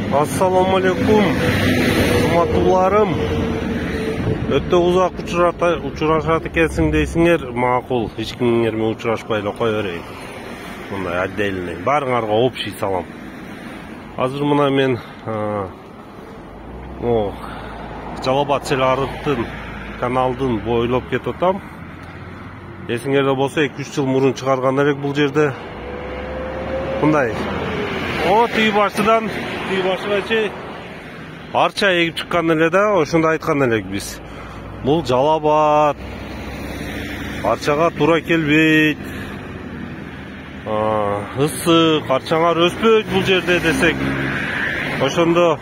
Assalamu alaikum, урматтууларым. Өтө узак учурашат экенсиң дейсиңер, макул. Эч кимиңер менен учурашпай эле кое берейин. Мындай отдельный, баарыңарга общий салам. Азыр мына мен Жалал-Абад Сел-Арыктын каналдын бойлоп кетип атам. Эсиңерде болсо 2-3 жыл мурун чыгарган элек бул жерде. Мындай тиги башыдан тиги башыгачы арча эгип чыккан эле да, ошондо айткан элек биз. Бул Жалал-Абад арчага туура келбейт. Ысык, арчаңар өспөйт бул жерде десек. Ошондо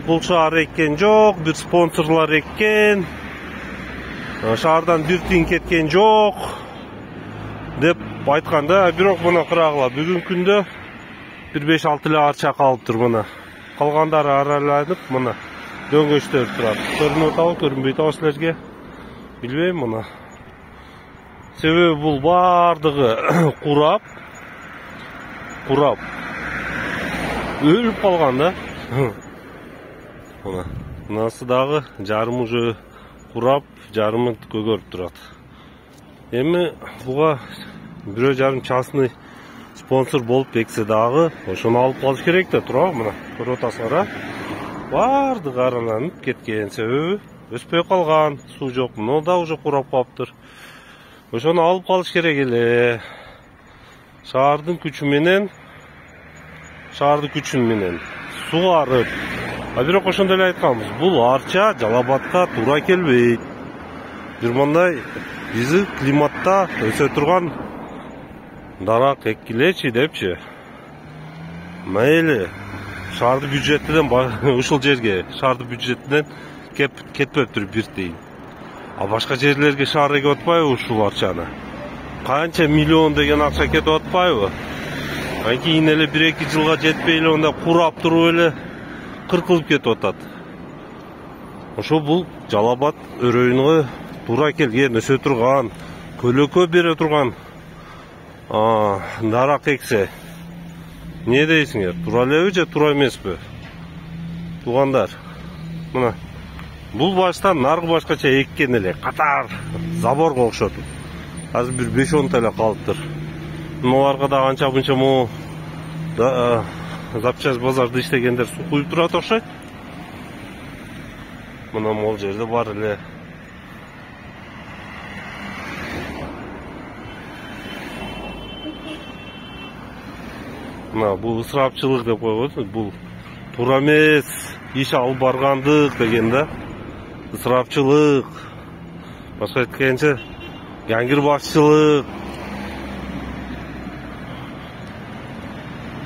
бул шаар эккен жок, бир спонсорлор эккен. Шаардан бир тиң кеткен жок деп айтканда, бирок мына кырагыла бүгүнкү күндө 1-5-6 эле арча калыптыр мына. Калгандары араланып мына дөңгөчтөр турат. Көрүнүп атабы, көрүнбөй атабы силерге? Билбейм мына. Себеби бул бардыгы курап өлүп калган да. Мына. Мынасы дагы жарым уже курап, жарымы көгөрүп турат. Эми буга бирөө жарым частный спонсор болуп бексе дагы, ошону алып калыш керек да, туурабы? Мына көрүп атасыңар, бардыгы араланып кеткен, себеби өспөй калган, суу жок, мына да уже курап калыптыр. Ошону алып калыш керек эле. Шаардын күчү менен сугарып. Бирок ошондой эле айтканбыз, бул арча Жалал-Абадка туура келбейт. Бир мындай биздин климатта өсө турган дарак эккилечи депчи. Мейли шаардын бюджетинен ушул жерге шаардын бюджетинен кетпептир бир тиын. А башка жерлерге шаар эгип атпайбы ушул арчаны? Канча миллион деген акча кетип атпайбы? Кийин эле 1-2 жылга жетпей эле онда курап туруп эле кыркылып кетип атат. Ошо бул Жалал-Абад өрөөнүгө туура келген, өсө турган, көлөкө бере турган дарак эксе. Не дейсиңер? Туура элеби же туура эмеспи? Туугандар. Мына бул баштан наркы башкача эккен эле, катар заборго окшотуп. Азыр бир 5-10 эле калыптыр. Муналарга да анча-мынча могу запчасть базарда иштегендер суу куюп турат окшойт. Мына могул жерде бар эле. Мына бул ысырапчылык деп койгон, бул туура эмес, иш алып баргандык деген да. Ысырапчылык. Башка айткенче яңгир башчылык.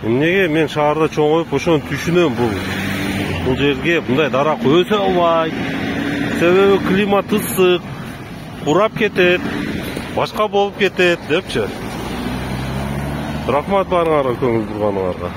Эмнеге мен шаарда чоңоюп ошону түшүнөм, бул жерге мындай дарак өсө албайт. Себеби климат ысык, курап кетет, башка болуп кетет депчи. Рахмат баарыңарга көңүл бурганыңарга.